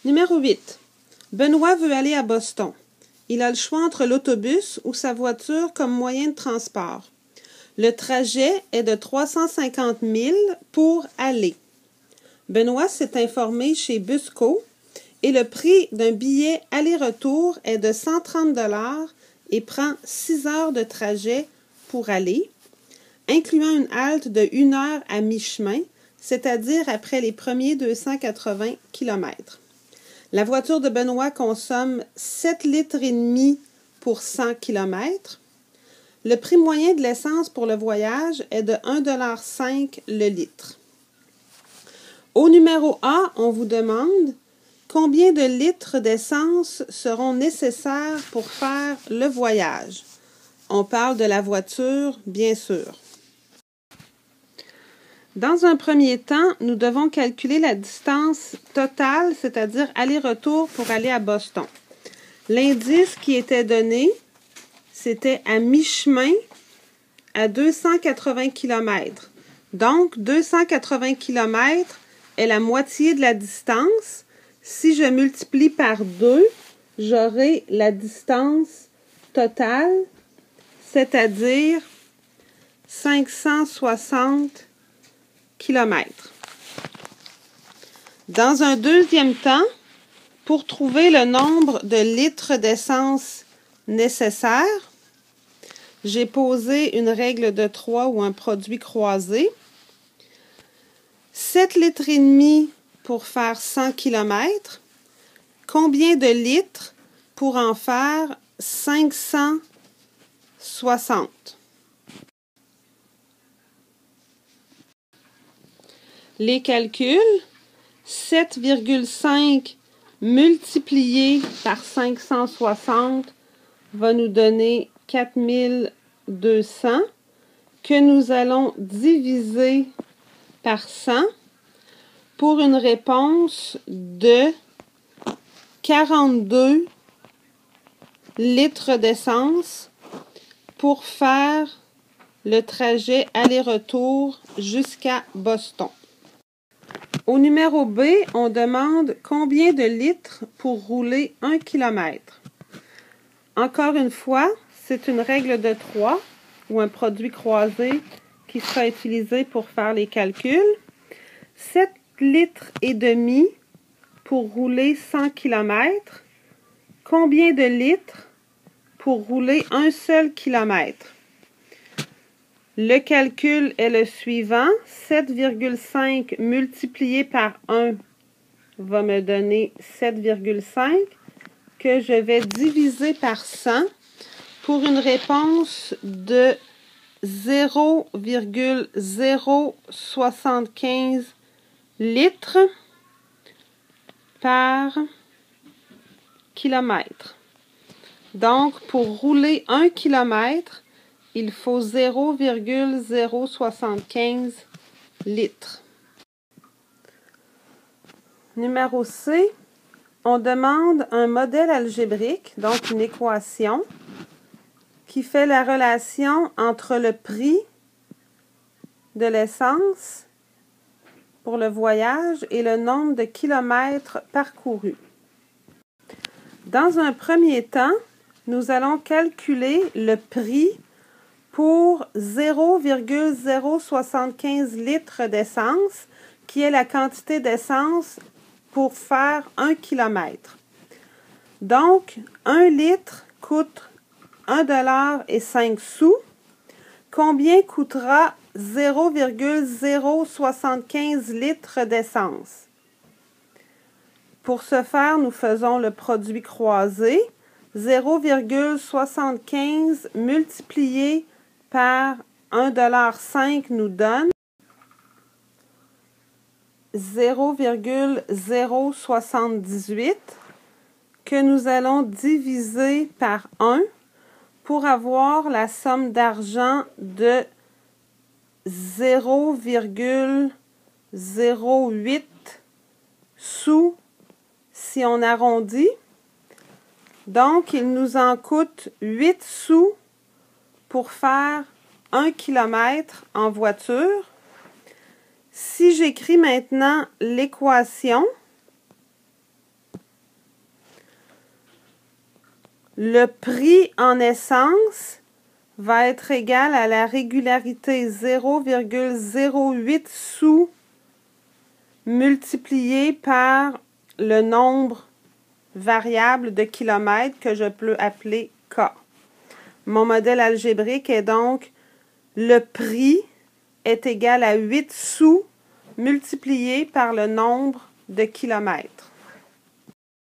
Numéro 8. Benoît veut aller à Boston. Il a le choix entre l'autobus ou sa voiture comme moyen de transport. Le trajet est de 350 000 pour aller. Benoît s'est informé chez Busco et le prix d'un billet aller-retour est de 130 $ et prend 6 heures de trajet pour aller, incluant une halte de 1 heure à mi-chemin, c'est-à-dire après les premiers 280 km. La voiture de Benoît consomme 7,5 litres pour 100 km. Le prix moyen de l'essence pour le voyage est de 1,5 $ le litre. Au numéro A, on vous demande combien de litres d'essence seront nécessaires pour faire le voyage. On parle de la voiture, bien sûr. Dans un premier temps, nous devons calculer la distance totale, c'est-à-dire aller-retour pour aller à Boston. L'indice qui était donné, c'était à mi-chemin à 280 km. Donc, 280 km est la moitié de la distance. Si je multiplie par 2, j'aurai la distance totale, c'est-à-dire 560 km. Dans un deuxième temps, pour trouver le nombre de litres d'essence nécessaires, j'ai posé une règle de 3 ou un produit croisé. 7,5 litres pour faire 100 km. Combien de litres pour en faire 560? Les calculs, 7,5 multiplié par 560 va nous donner 4200 que nous allons diviser par 100 pour une réponse de 42 litres d'essence pour faire le trajet aller-retour jusqu'à Boston. Au numéro B, on demande combien de litres pour rouler 1 km. Encore une fois, c'est une règle de 3 ou un produit croisé qui sera utilisé pour faire les calculs. 7,5 litres pour rouler 100 km. Combien de litres pour rouler un seul kilomètre? Le calcul est le suivant. 7,5 multiplié par 1 va me donner 7,5 que je vais diviser par 100 pour une réponse de 0,075 litres par kilomètre. Donc, pour rouler 1 kilomètre, il faut 0,075 litres. Numéro C, on demande un modèle algébrique, donc une équation, qui fait la relation entre le prix de l'essence pour le voyage et le nombre de kilomètres parcourus. Dans un premier temps, nous allons calculer le prix pour 0,075 litres d'essence, qui est la quantité d'essence pour faire 1 km. Donc, 1 litre coûte 1,05 $. Combien coûtera 0,075 litres d'essence? Pour ce faire, nous faisons le produit croisé. 0,75 multiplié par 1,05 $ nous donne 0,078 que nous allons diviser par 1 pour avoir la somme d'argent de 0,08 sous si on arrondit. Donc, il nous en coûte 8 sous pour faire 1 km en voiture. Si j'écris maintenant l'équation, Le prix en essence va être égal à la régularité 0,08 sous multiplié par le nombre variable de kilomètres que je peux appeler K. Mon modèle algébrique est donc le prix est égal à 8 sous multiplié par le nombre de kilomètres.